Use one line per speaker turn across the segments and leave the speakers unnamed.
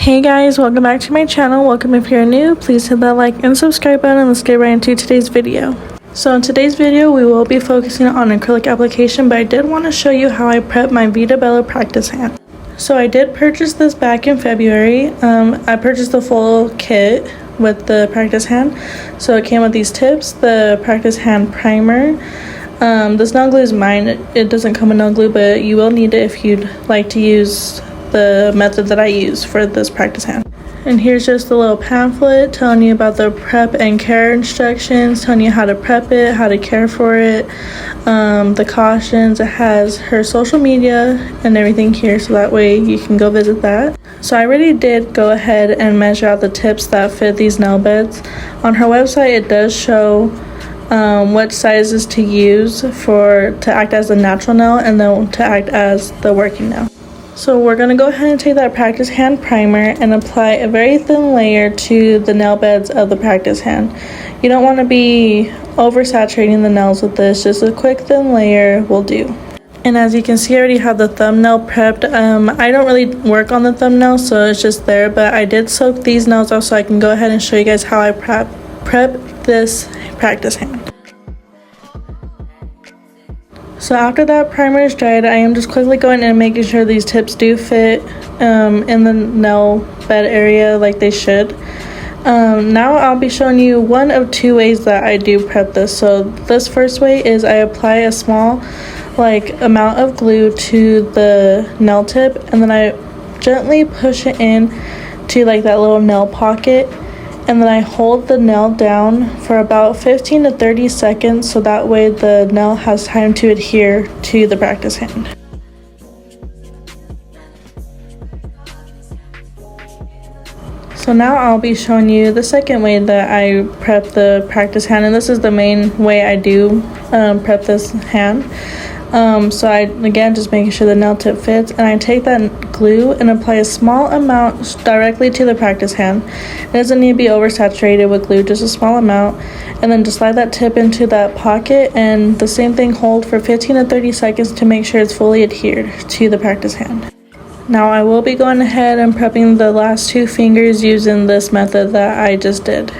Hey guys, welcome back to my channel. Welcome if you're new. Please hit that like and subscribe button, and let's get right into today's video. So in today's video, we will be focusing on acrylic application, but I did want to show you how I prep my Veeda Bella practice hand. So I did purchase this back in February. I purchased the full kit with the practice hand. So it came with these tips, the practice hand primer. This nail glue is mine. It doesn't come with nail glue, but you will need it if you'd like to use the method that I use for this practice hand. And here's just a little pamphlet telling you about the prep and care instructions, telling you how to prep it, how to care for it, the cautions. It has her social media and everything here, so that way you can go visit that. So I already did go ahead and measure out the tips that fit these nail beds. On her website, it does show what sizes to use to act as the natural nail and then to act as the working nail. So we're going to go ahead and take that practice hand primer and apply a very thin layer to the nail beds of the practice hand. You don't want to be oversaturating the nails with this, just a quick thin layer will do. And as you can see, I already have the thumbnail prepped. I don't really work on the thumbnail, so it's just there, but I did soak these nails off so I can go ahead and show you guys how I prep this practice hand. So after that primer is dried, I am just quickly going in and making sure these tips do fit in the nail bed area like they should. Now I'll be showing you one of two ways that I do prep this. So this first way is I apply a small amount of glue to the nail tip, and then I gently push it in to that little nail pocket, and then I hold the nail down for about 15 to 30 seconds so that way the nail has time to adhere to the practice hand. So now I'll be showing you the second way that I prep the practice hand, and this is the main way I do prep this hand. So I, again, just making sure the nail tip fits, and I take that glue and apply a small amount directly to the practice hand. It doesn't need to be oversaturated with glue, just a small amount, and then just slide that tip into that pocket, and the same thing, hold for 15 to 30 seconds to make sure it's fully adhered to the practice hand. Now I will be going ahead and prepping the last two fingers using this method that I just did.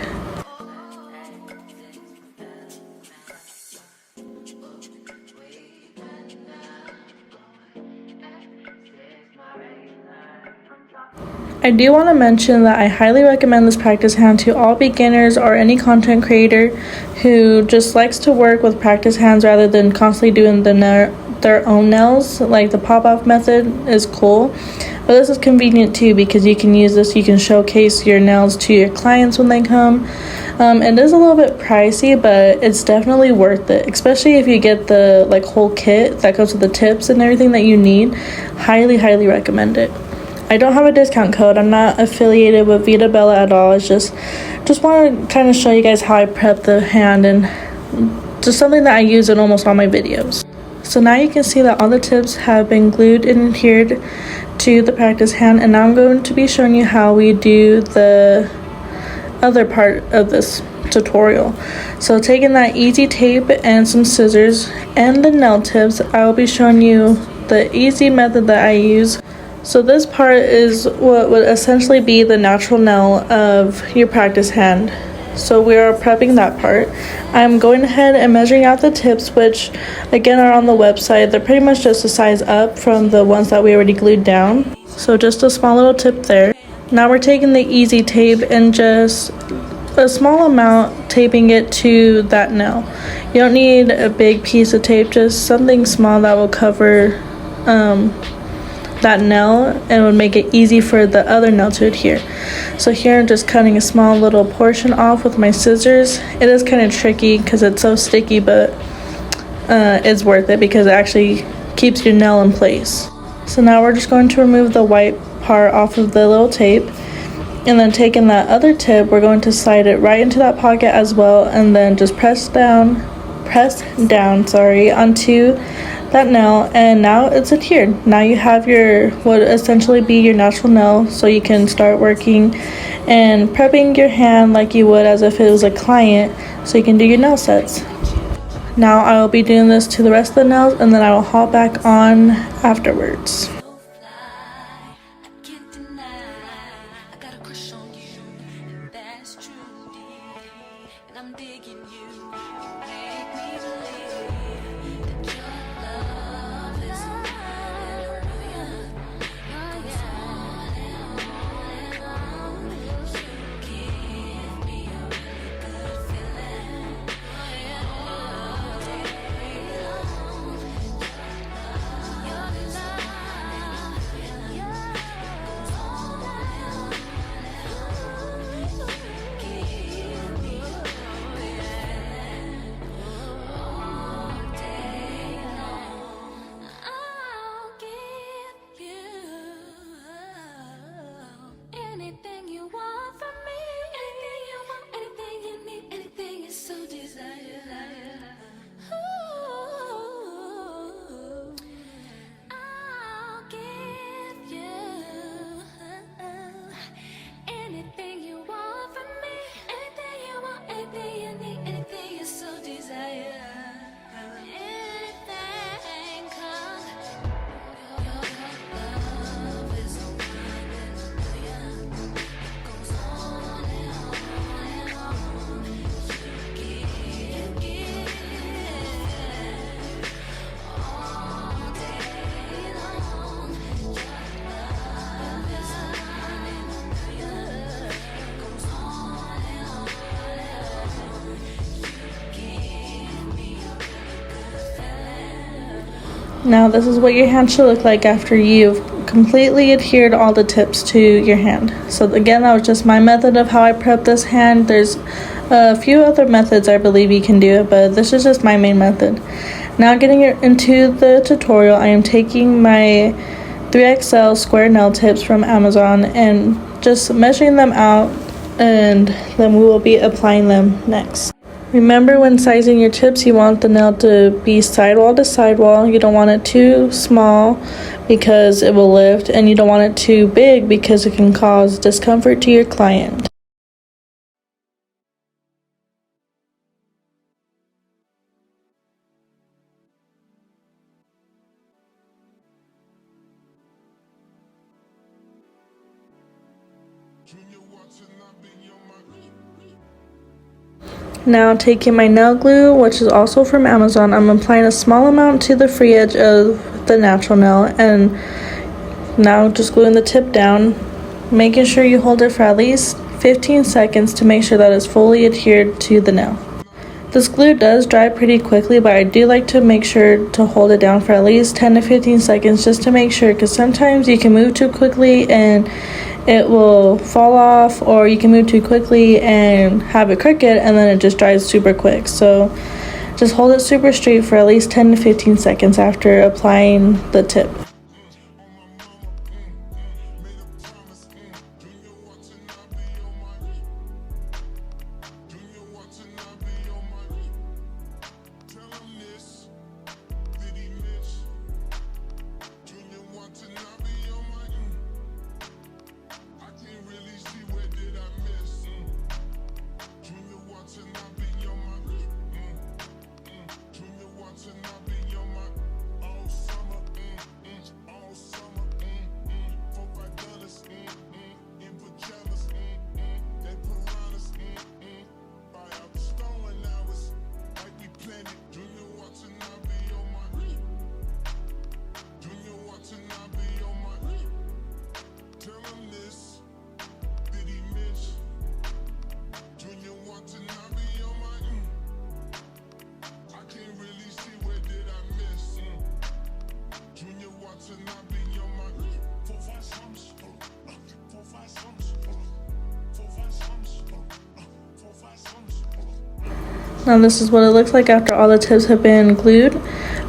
I do want to mention that I highly recommend this practice hand to all beginners or any content creator who just likes to work with practice hands rather than constantly doing their own nails. Like the pop-off method is cool, but this is convenient too because you can use this, you can showcase your nails to your clients when they come. It is a little bit pricey, but it's definitely worth it, especially if you get the whole kit that comes with the tips and everything that you need. Highly recommend it. I don't have a discount code. I'm not affiliated with Veeda Bella at all. It's just want to kind of show you guys how I prep the hand, and just something that I use in almost all my videos. So now you can see that all the tips have been glued and adhered to the practice hand, and now I'm going to be showing you how we do the other part of this tutorial. So taking that easy tape and some scissors and the nail tips, I will be showing you the easy method that I use. So this part is what would essentially be the natural nail of your practice hand. So we are prepping that part. I'm going ahead and measuring out the tips, which again are on the website. They're pretty much just a size up from the ones that we already glued down. So just a small little tip there. Now we're taking the easy tape and just a small amount taping it to that nail. You don't need a big piece of tape, just something small that will cover that nail and would make it easy for the other nail to adhere. So here I'm just cutting a small little portion off with my scissors. It is kind of tricky because it's so sticky, but it's worth it because it actually keeps your nail in place. So now we're just going to remove the white part off of the little tape, and then taking that other tip, we're going to slide it right into that pocket as well, and then just press down onto that nail, and now it's adhered. Now you have your what essentially be your natural nail, so you can start working and prepping your hand like you would as if it was a client, so you can do your nail sets. Now I will be doing this to the rest of the nails, and then I will hop back on afterwards. Now this is what your hand should look like after you've completely adhered all the tips to your hand. So again, that was just my method of how I prep this hand. There's a few other methods I believe you can do it, but this is just my main method. Now getting into the tutorial, I am taking my 3XL square nail tips from Amazon and just measuring them out, and then we will be applying them next. Remember, when sizing your tips, you want the nail to be sidewall to sidewall. You don't want it too small because it will lift, and you don't want it too big because it can cause discomfort to your client. Now taking my nail glue, which is also from Amazon, I'm applying a small amount to the free edge of the natural nail, and now just gluing the tip down, making sure you hold it for at least 15 seconds to make sure that it's fully adhered to the nail. This glue does dry pretty quickly, but I do like to make sure to hold it down for at least 10 to 15 seconds just to make sure, because sometimes you can move too quickly and it will fall off, or you can move too quickly and have it crooked and then it just dries super quick. So just hold it super straight for at least 10 to 15 seconds after applying the tip. Now this is what it looks like after all the tips have been glued.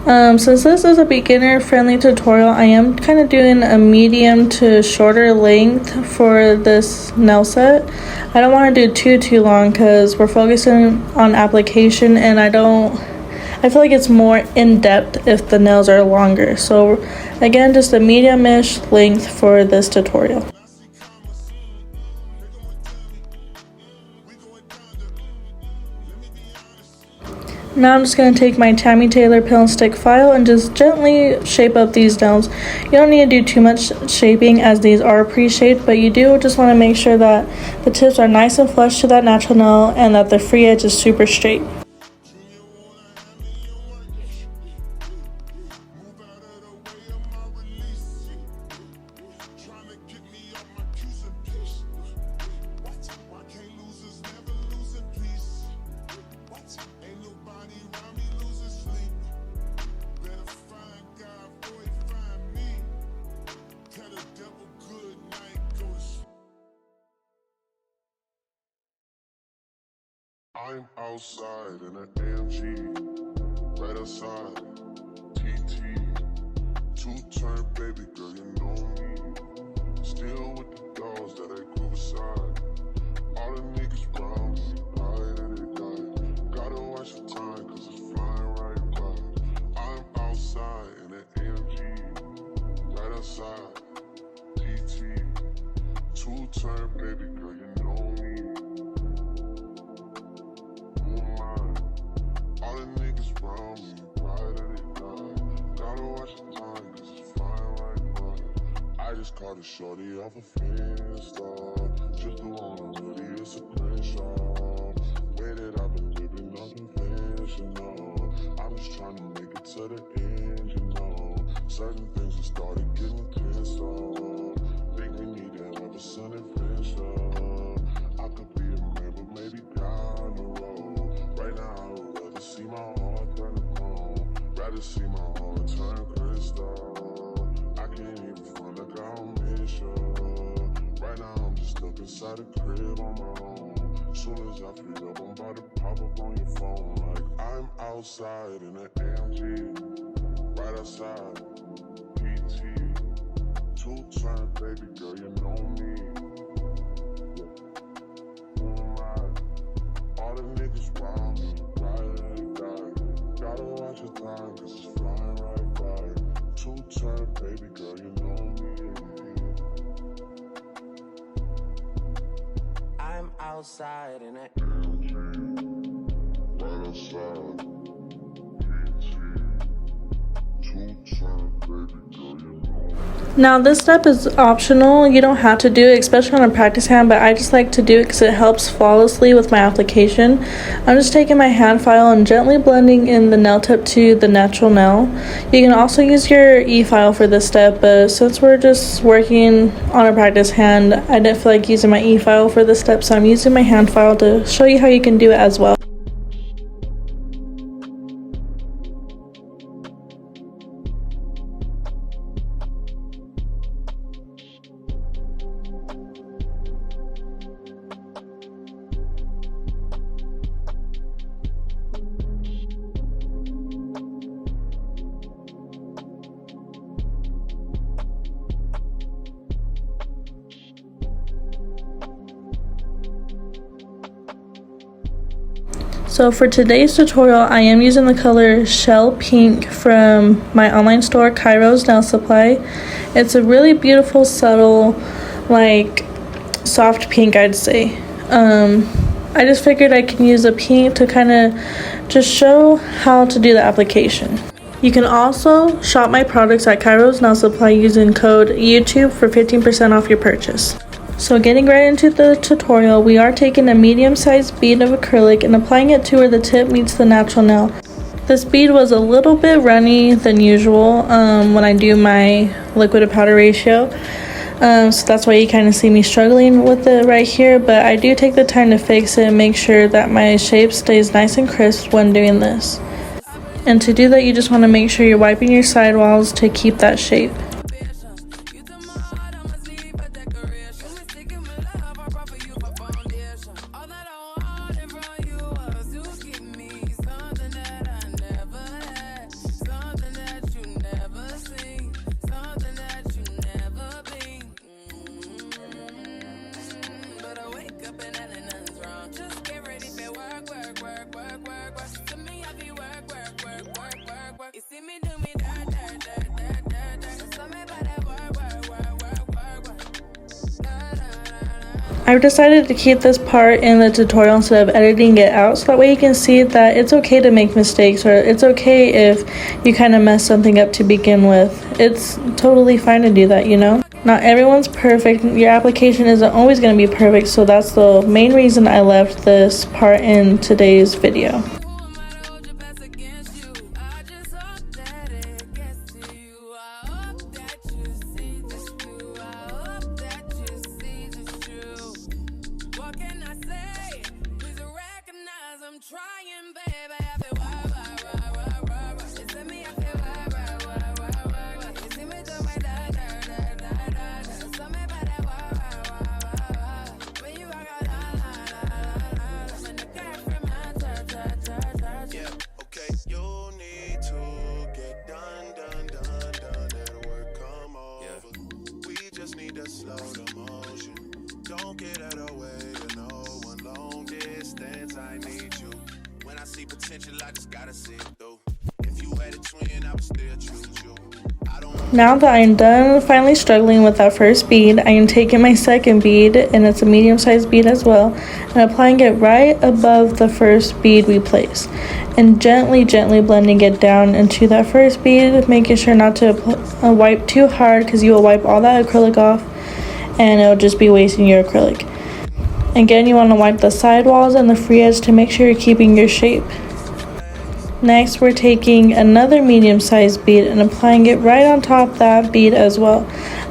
Since this is a beginner friendly tutorial, I am kind of doing a medium to shorter length for this nail set. I don't want to do too long because we're focusing on application, and I feel like it's more in-depth if the nails are longer. So again, just a medium-ish length for this tutorial. Now I'm just going to take my Tammy Taylor pill and stick file and just gently shape up these nails. You don't need to do too much shaping as these are pre-shaped, but you do just want to make sure that the tips are nice and flush to that natural nail and that the free edge is super straight.
I'm outside in an AMG, right outside, TT, two-turn baby girl, you know me, still with the dogs that I grew beside, all the niggas round me, right at it, gotta watch the time cause it's flying right by. I'm outside in an AMG, right outside, TT, two-turn baby girl, you know me. All the niggas round me, right at it, gotta watch the time, cause it's flying right by. I just caught a shorty off a Finsta, just the one hoodie, it's a Crenshaw. Way that I've been living unconventional, I'm just trying to make it to the end, you know. Certain things have started getting tense, think we need to have a son and friendship. I could be a man, but maybe down the road. Right now, I would rather see my heart turn to chrome, rather see my heart turn crazy. got a crib on my own. Soon as I pick up, I'm about to pop up on your phone. Like I'm outside in an AMG, right outside. PT, two-turn baby girl, you know me. Who am I? All the niggas round me, ride or die. Gotta watch your time, cause it's flying right by. Two-turn baby girl, you know me.
I'm outside in it.
Right outside. PT. Two-turn baby girl, you know.
Now this step is optional, you don't have to do it, especially on a practice hand, but I just like to do it because it helps flawlessly with my application. I'm just taking my hand file and gently blending in the nail tip to the natural nail. You can also use your e-file for this step, but since we're just working on a practice hand, I didn't feel like using my e-file for this step, so I'm using my hand file to show you how you can do it as well. So for today's tutorial, I am using the color Shell Pink from my online store, Kairos Nail Supply. It's a really beautiful, subtle, like soft pink, I'd say. I just figured I can use a pink to kind of just show how to do the application. You can also shop my products at Kairos Nail Supply using code YouTube for 15% off your purchase. So getting right into the tutorial, we are taking a medium-sized bead of acrylic and applying it to where the tip meets the natural nail. This bead was a little bit runny than usual when I do my liquid to powder ratio. So that's why you kind of see me struggling with it right here, but I do take the time to fix it and make sure that my shape stays nice and crisp when doing this. And to do that, you just want to make sure you're wiping your sidewalls to keep that shape. I've decided to keep this part in the tutorial instead of editing it out, so that way you can see that it's okay to make mistakes, or it's okay if you kind of mess something up to begin with. It's totally fine to do that, you know? Not everyone's perfect. Your application isn't always going to be perfect, so that's the main reason I left this part in today's video. Now that I'm done finally struggling with that first bead, I am taking my second bead, and it's a medium-sized bead as well, and applying it right above the first bead we placed, and gently blending it down into that first bead, making sure not to wipe too hard, because you will wipe all that acrylic off and it'll just be wasting your acrylic. Again, you want to wipe the sidewalls and the free edge to make sure you're keeping your shape. Next, we're taking another medium-sized bead and applying it right on top of that bead as well.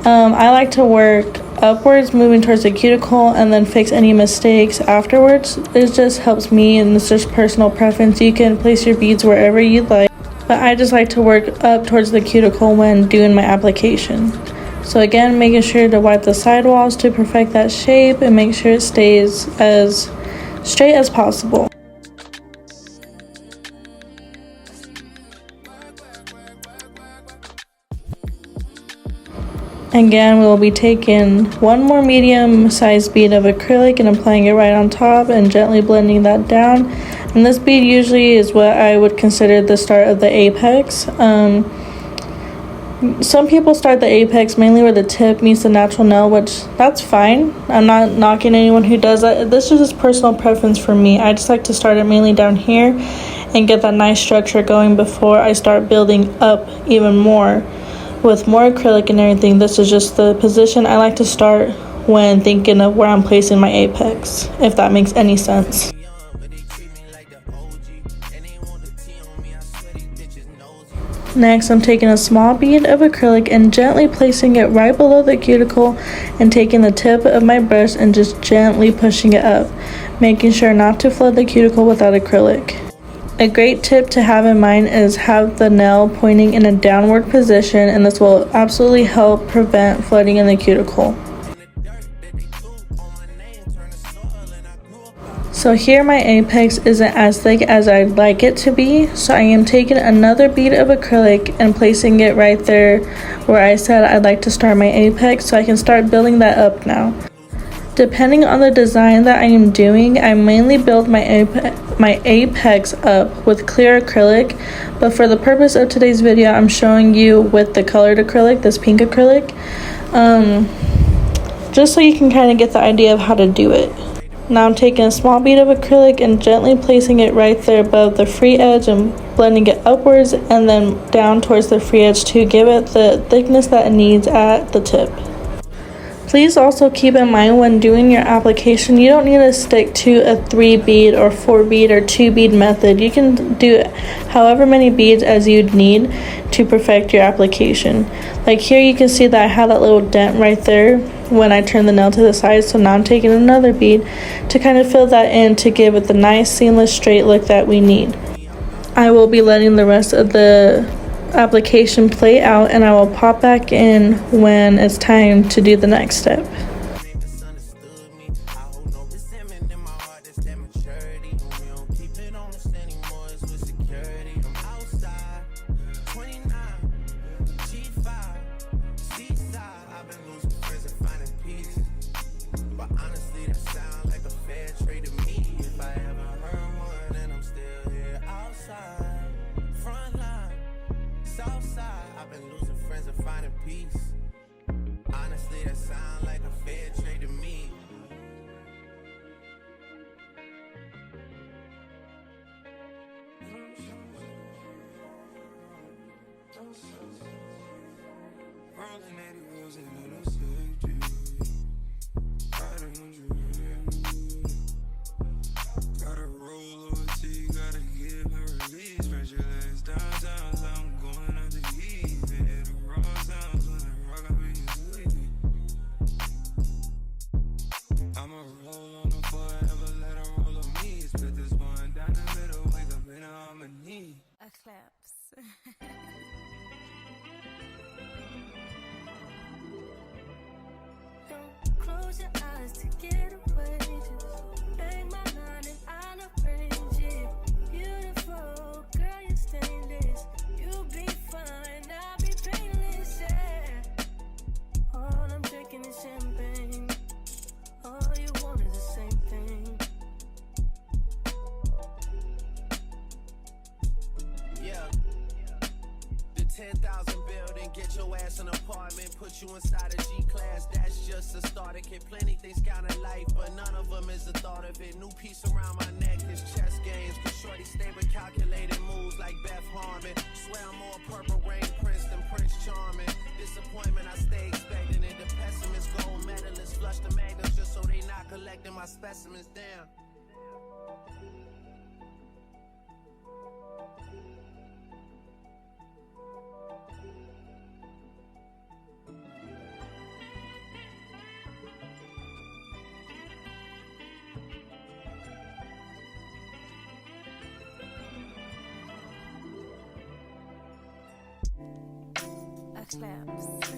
I like to work upwards, moving towards the cuticle, and then fix any mistakes afterwards. It just helps me, and it's just personal preference. You can place your beads wherever you'd like, but I just like to work up towards the cuticle when doing my application. So again, making sure to wipe the sidewalls to perfect that shape and make sure it stays as straight as possible. Again, we will be taking one more medium-sized bead of acrylic and applying it right on top and gently blending that down. And this bead usually is what I would consider the start of the apex. Some people start the apex mainly where the tip meets the natural nail, which that's fine. I'm not knocking anyone who does that. This is just personal preference for me. I just like to start it mainly down here and get that nice structure going before I start building up even more with more acrylic and everything. This is just the position I like to start when thinking of where I'm placing my apex, if that makes any sense. Next, I'm taking a small bead of acrylic and gently placing it right below the cuticle and taking the tip of my brush and just gently pushing it up, making sure not to flood the cuticle without acrylic. A great tip to have in mind is have the nail pointing in a downward position, and this will absolutely help prevent flooding in the cuticle. So here my apex isn't as thick as I'd like it to be, so I am taking another bead of acrylic and placing it right there where I said I'd like to start my apex, so I can start building that up now. Depending on the design that I am doing, I mainly build my apex up with clear acrylic, but for the purpose of today's video, I'm showing you with the colored acrylic, this pink acrylic, just so you can kind of get the idea of how to do it. Now I'm taking a small bead of acrylic and gently placing it right there above the free edge and blending it upwards and then down towards the free edge to give it the thickness that it needs at the tip. Please also keep in mind when doing your application, you don't need to stick to a 3 bead or 4 bead or 2 bead method. You can do however many beads as you'd need to perfect your application. Like here you can see that I had that little dent right there when I turned the nail to the side, so now I'm taking another bead to kind of fill that in to give it the nice seamless straight look that we need. I will be letting the rest of the application play out, and I will pop back in when it's time to do the next step.
Close your eyes to get away. Just make my mind and I'll arrange it. Beautiful girl, you're stainless. You'll be fine, I'll be painless. Yeah. All I'm drinking is champagne. All you want is the same thing.
Yeah. The 10,000 building, get your ass an apartment, put you inside a G-class. That's just a starter kit. Plenty things count in life, but none of them is the thought of it. New piece around my neck is chess games. Cause shorty stay with calculated moves like Beth Harmon. Swear I'm more purple rain prince than Prince Charming. Disappointment I stay expecting it. The pessimist gold medalists flush the magnums just so they not collecting my specimens down.
claps.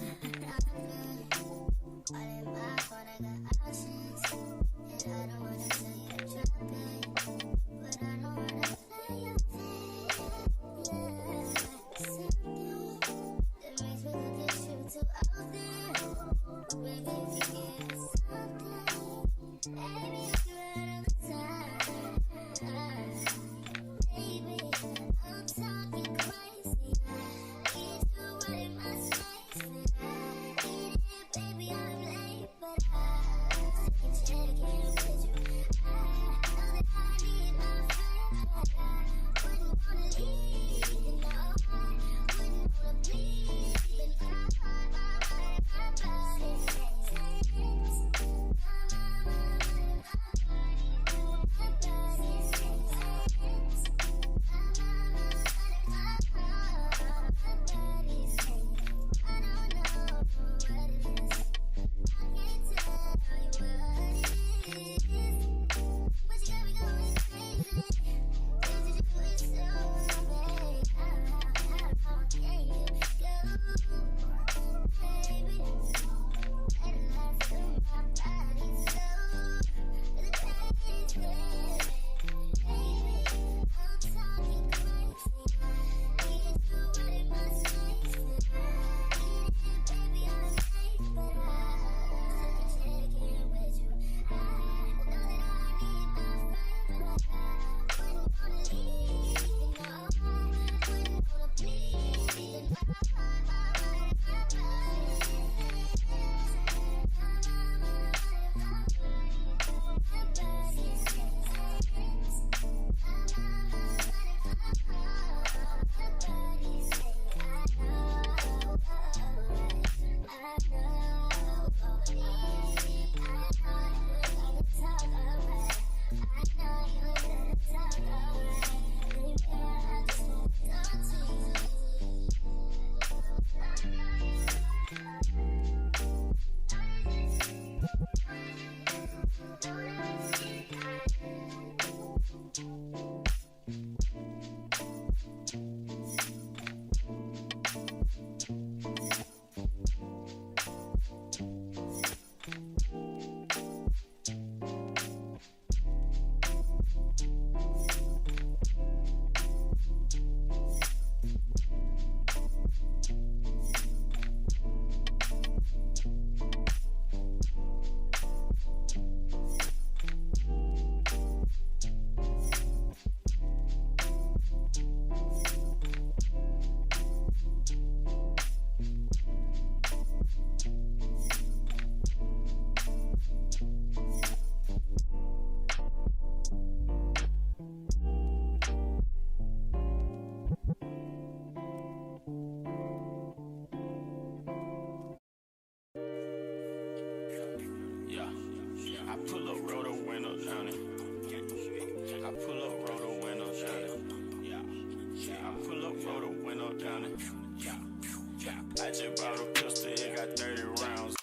I just bought a pistol, it got 30 rounds.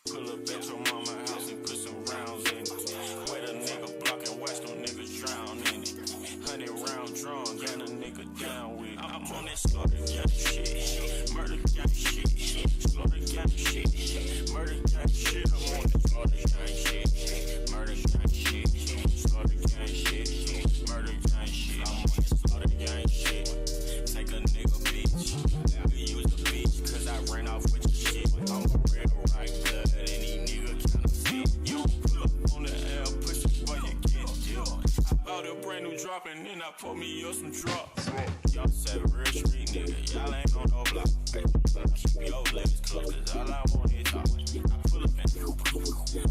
Pull up at your mama house and put some rounds in it. Wait a nigga block and watch them niggas drown in it. 100 round drum, gun a nigga down with it. I'm on that slaughter gang shit, murder gang shit, slaughter gang shit, murder gang shit. I'm on that slaughter gang shit, murder gang shit, slaughter gang shit, murder gang shit. I'm on that slaughter gang shit. Take a nigga bitch, I use the bitch, cause I ran off with the shit. I'm a red right blood, and these niggas counterfeit. You pull up on the L, pussy boy, you get killed. I bought a brand new drop, and then I put me up some drops. Y'all said a real street nigga, y'all ain't on no block. Keep your legs close, cause all I want is talk. I pull up and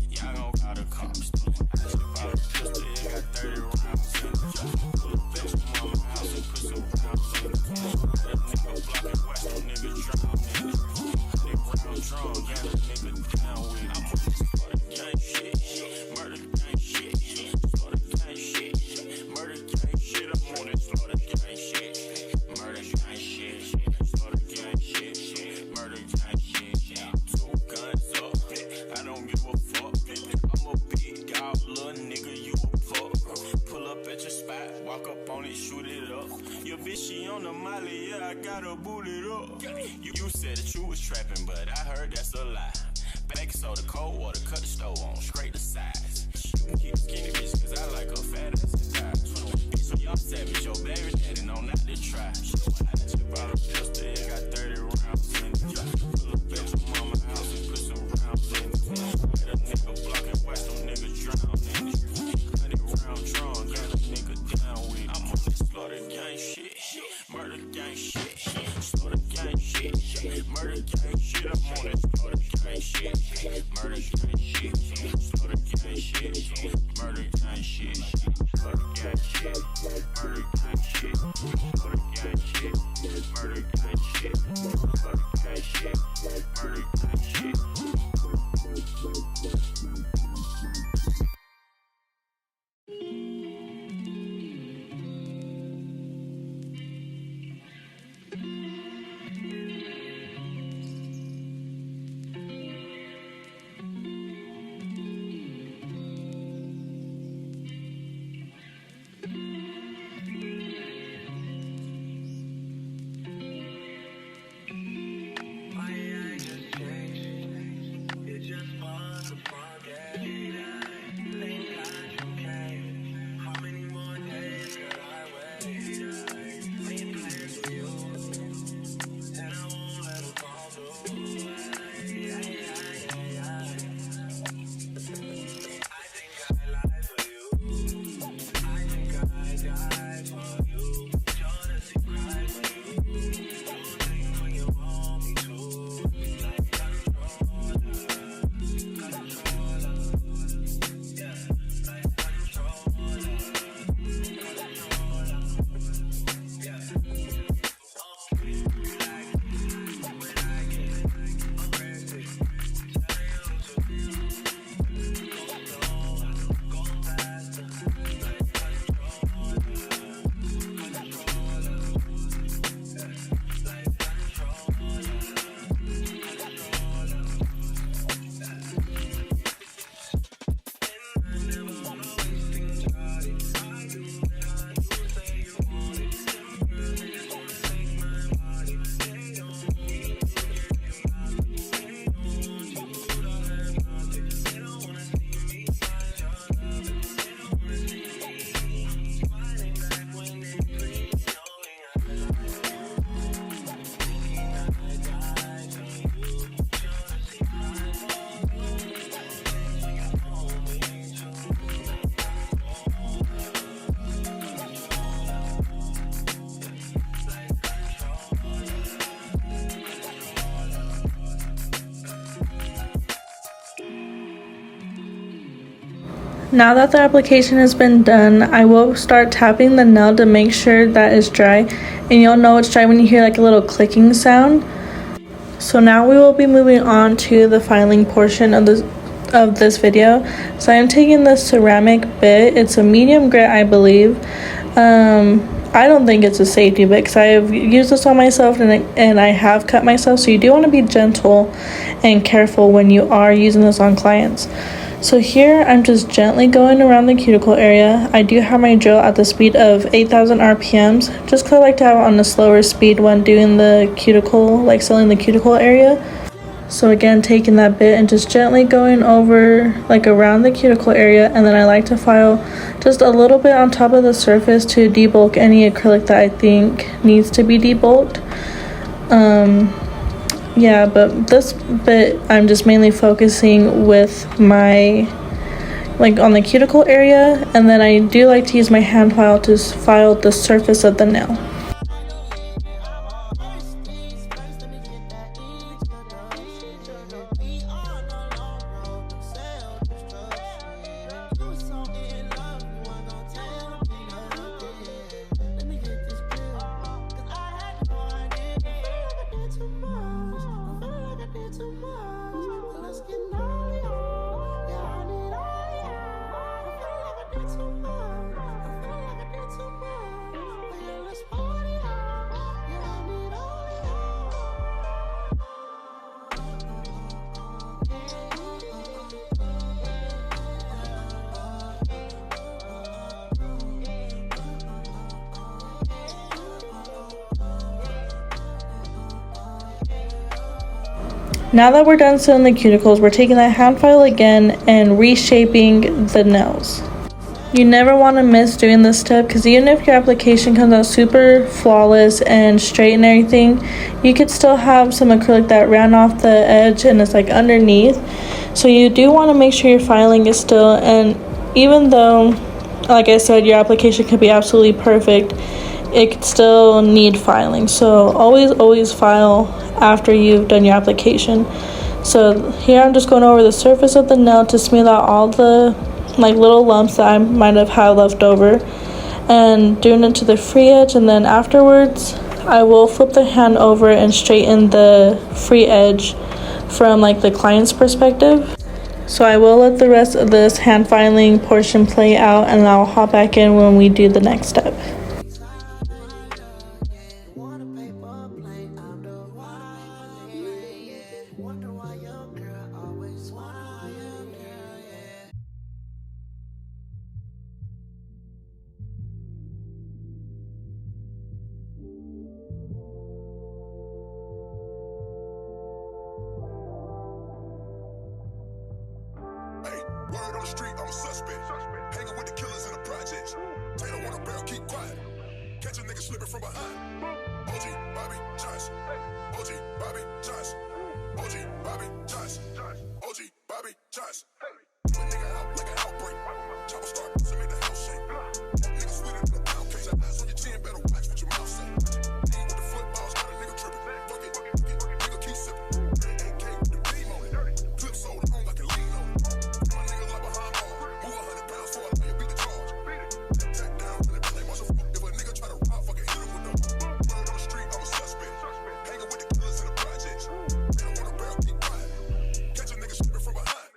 y'all gon' call the cops. I just bought a pistol, it got 30 rounds in it. Pull up at your mama house and put some rounds in it. That nigga blockin' west, them niggas drown in it. They round drum, got a nigga down with it. I'm on this slaughter gang shit, murder gang shit, slaughter gang shit, murder gang shit. I'm on this slaughter gang shit, murder gang shit. yeah, I gotta boot it up. You said that you was trapping, but I heard that's a lie. Baking soda, cold water, cut the stove on, scrape the sides. You can keep skinny bitch, cause I like a fat ass to die. So young savage, your baby daddy know not to try. I just bought a pistol, it got 30 rounds in it. Pull up at your mama house and put some rounds in it. Let a nigga block and watch them niggas drown in it. 100-round drum, got a nigga down with it. I'm on this slaughter gang shit, murder gang shit, slaughter gang shit, murder gang shit. I'm on that slaughter gang shit, murder gang shit, slaughter gang shit, murder gang shit, slaughter gang shit, murder gang shit, slaughter gang shit, murder gang shit, slaughter gang shit, murder gang shit.
Now that the application has been done, I will start tapping the nail to make sure that it's dry, and you'll know it's dry when you hear like a little clicking sound. So now we will be moving on to the filing portion of this video. So I am taking the ceramic bit. It's a medium grit, I believe. I don't think it's a safety bit because I have used this on myself and I have cut myself. So you do want to be gentle and careful when you are using this on clients. So here I'm just gently going around the cuticle area. I do have my drill at the speed of 8,000 RPMs, just because I like to have it on a slower speed when doing the cuticle, like sealing the cuticle area. So again, taking that bit and just gently going over like around the cuticle area, and then I like to file just a little bit on top of the surface to debulk any acrylic that I think needs to be debulked. Yeah, but this bit I'm just mainly focusing with my like on the cuticle area, and then I do like to use my hand file to file the surface of the nail.
Let's
Now that we're done sealing the cuticles, we're taking that hand file again and reshaping the nails. You never want to miss doing this step, because even if your application comes out super flawless and straight and everything, you could still have some acrylic that ran off the edge and it's like underneath. So you do want to make sure your filing is still, and even though, like I said, your application could be absolutely perfect, it could still need filing. So always file after you've done your application. So here I'm just going over the surface of the nail to smooth out all the like little lumps that I might have had left over, and doing it to the free edge, and then afterwards I will flip the hand over and straighten the free edge from like the client's perspective. So I will let the rest of this hand filing portion play out, and I'll hop back in when we do the next step.
Word on the street, I'm a suspect. Hanging with the killers in the projects. They don't want a barrel, keep quiet. Catch a nigga slipping from behind. 𝐻𝐸𝐵𝐷𝐵𝐻𝐸𝐵𝐷𝐵𝐻𝐸𝐵𝐷𝐵𝐻𝐸𝐵𝐷𝐵𝐻𝐸𝐵𝐷𝐵𝐻𝐸𝐵𝐷𝐵𝐻𝐸𝐵𝐷𝐵𝐻𝐸𝐵𝐷𝐵𝐻𝐸𝐵𝐷𝐵𝐻𝐸𝐵𝐷𝐵𝐻𝐸𝐵𝐷𝐵𝐻𝐸𝐵𝐷𝐵𝐻𝐸𝐵𝐷𝐵𝐻𝐸𝐵𝐷𝐵𝐻𝑸𝐀. Put nigga out like an outbreak. Chopper start to make the house shake. Nigga sweeter than a pound cake. Eyes on your chin, better watch what your mouth say. With the footballs, got a nigga tripping. Fuck it, nigga keep sipping. AK with the beam on it. Clip sold on like a lean on it. My nigga like behind ball. Move 100 pounds for a lawyer, beat the charge. Tech down, when they play, watch a fuck. If a nigga try to rob, fucking hit him with no. Word on the street, I'm a suspect. Hanging with the killers in the projects. They don't want a barrel, keep quiet. Catch a nigga slipping from behind.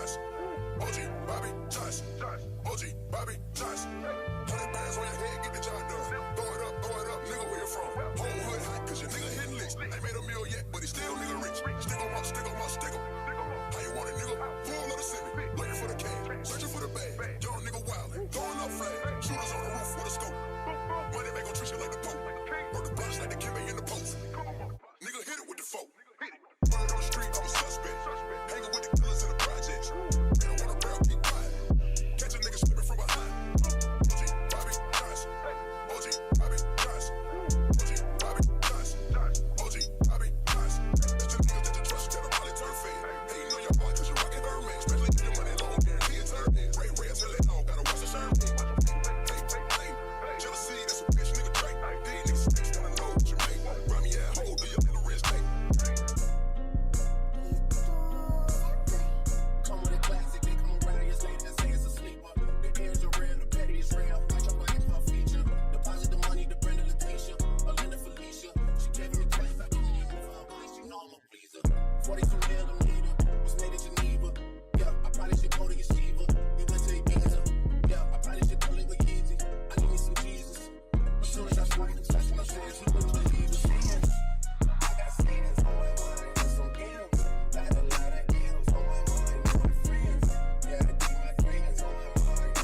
𝐻𝐸𝐵𝐷𝐵𝐻𝑸𝐵𝐷𝐵𝐻𝑸𝐵𝐷𝐵𝐻𝑸𝐵𝐷𝐵𝐻𝑸𝐵𝐻𝑸𝐵𝐻𝑑𝐻𝑒𝐿𝐉𝑒𝑎𝑙. How you want it, nigga? Full of the semi. Looking for the cash, searching for the bag. Young nigga wildin', throwing up flag. Shooters on the roof with a scope. Money make gon' treat you like the Pope. Work the blocks like the 𝐻𝐸𝐵 in the post. Nigga hit it with the folk. Word on the street, I'm a suspect. Hanging with the killers in the projects. They don't want a barrel, keep quiet. Catch a nigga slipping from behind. 𝐻𝐸𝐵𝐷𝐵𝐻𝑸𝐵𝐷𝐵𝐻𝑸𝐵𝐷𝐵𝐻𝑑𝐻𝑒𝐿𝑒𝑉𝑒𝑙. It's the niggas that you trust, tell them all it turn fade. Hating on your heart cause you rockin' 𝐵𝑒𝑟𝑚𝑎N. Especially if your money long, guarantee it turn in. 𝐸𝐴 gotta watch the shirt. Jealousy, that's a bitch nigga trait. These niggas snakes wanna know what you made. Run me at hole, do your little wrist tape.
Come with a classic, they come around years later and say it's a sleeper. The ears are real, the petty is real. I try my for a feature. Deposit the money to 𝐵𝓚𝓚, 𝐿𝐴𝐚𝐴, she gave me twice. I give me a move, she know I'm a pleaser. 42 millimeter, was made in Geneva. Yeah, I probably should go to Yeshiva. We went to Ibiza. Yeah, I probably should call it with Yeezy. I need me some Jesus. As soon as I smoke, touch my hands, you wouldn't believe the sins. I got sins on my mind and some M's. Got a lot of M's on my mind and some friends. Gotta keep my friends on my mind.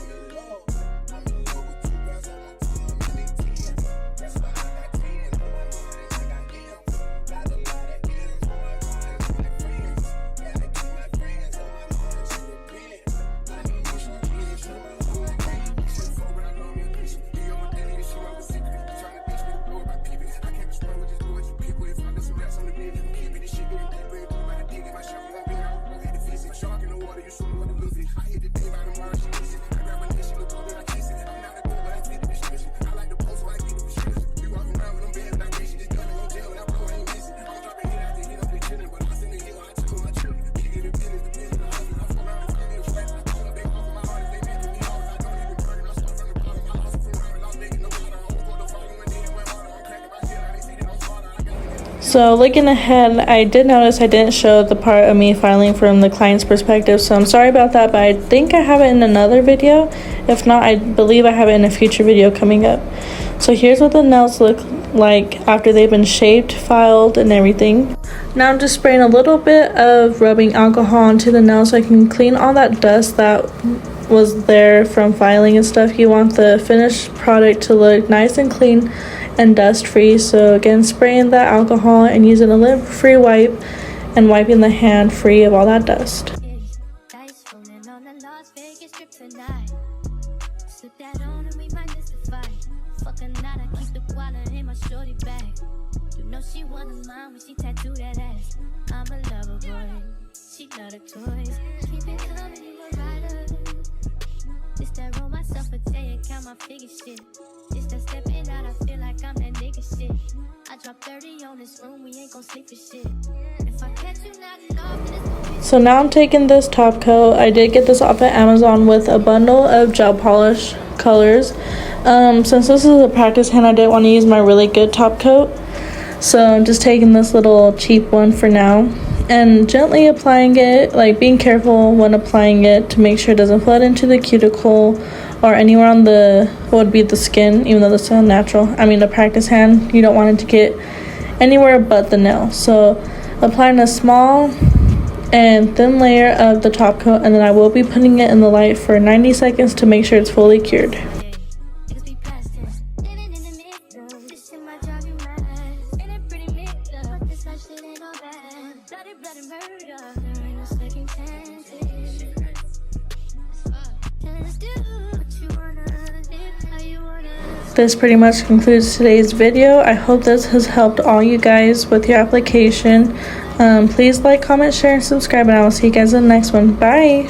I'm in love with two girls on my team and they 10s. That's why I got 10s on my mind. I got M's. Got a lot of M's on my mind and my friends. Gotta keep my friends on my mind. She a pen. I need me some Jesus. She my whole life. She fuck when I know me a Christian. He on my daily, she my secret. Tryna bitch me to blow about people. I can't respond with just do what you pick with. If I got some rats on the bed, you can keep it. This shit getting deeper. You about to dig in my shop. Won't be out. Won't hit the fence. A shark in the water, you swimming with the Lucy. I hit the day by tomorrow, she miss it. I grab her neck, she look good, I kiss it. I'm not a good, but I fit the description. I like the post, but I get the prescription. We walking around with them bands, but I wish this gun in no jail, and I blow, I ain't missing. I'm dropping hit after hit, I'm chilling, but I send the hill, I took my children. Bigger than business, the business, the hustle. I fuck around and find me a flat. I call up, they off of my heart, they making me hard. I don't even burn, I start from the bottom. I lost from around, lost nigga, no water. I won't go to follow one day and went harder. I'm cracking my shit, I ain't seen it on slaughter. I got it.
So looking ahead, I did notice I didn't show the part of me filing from the client's perspective, so I'm sorry about that, but I think I have it in another video. If not, I believe I have it in a future video coming up. So here's what the nails look like after they've been shaped, filed, and everything. Now I'm just spraying a little bit of rubbing alcohol onto the nails so I can clean all that dust that was there from filing and stuff. You want the finished product to look nice and clean and dust free. So again, spraying that alcohol and using a lint-free wipe and wiping the hand free of all that dust.
Dice rolling on the Las Vegas strip tonight. Slip that on and we might miss the fight. Fuck a night, I keep the wallet in my shorty bag. You know she wanna mine when she tattoo that ass. I'm a lover boy, she love the toys. Keep it coming, you a rider. This that roll myself a day and count my figure shit. This that stepping out, I feel like I'm that nigga shit. I drop 30 on this room, we ain't gon' sleep for shit. If I catch you nodding off, then it's gon' be.
So now I'm taking this top coat. I did get this off at Amazon with a bundle of gel polish colors. Since this is a practice hand, I didn't want to use my really good top coat. So I'm just taking this little cheap one for now and gently applying it, like being careful when applying it to make sure it doesn't flood into the cuticle or anywhere on the, what would be the skin, even though this is natural. I mean, the practice hand, you don't want it to get anywhere but the nail. So applying a small and thin layer of the top coat, and then I will be putting it in the light for 90 seconds to make sure it's fully cured.
Niggas be plastic, living in the middle. This shit might drive you mad. Ain't it pretty mixed up? But this life shit ain't all bad. Bloody murder. There ain't no second chances. Just do what you wanna, live how you wanna.
This pretty much concludes today's video. I hope this has helped all you guys with your application. Please like, comment, share, and subscribe, and I will see you guys in the next one. Bye!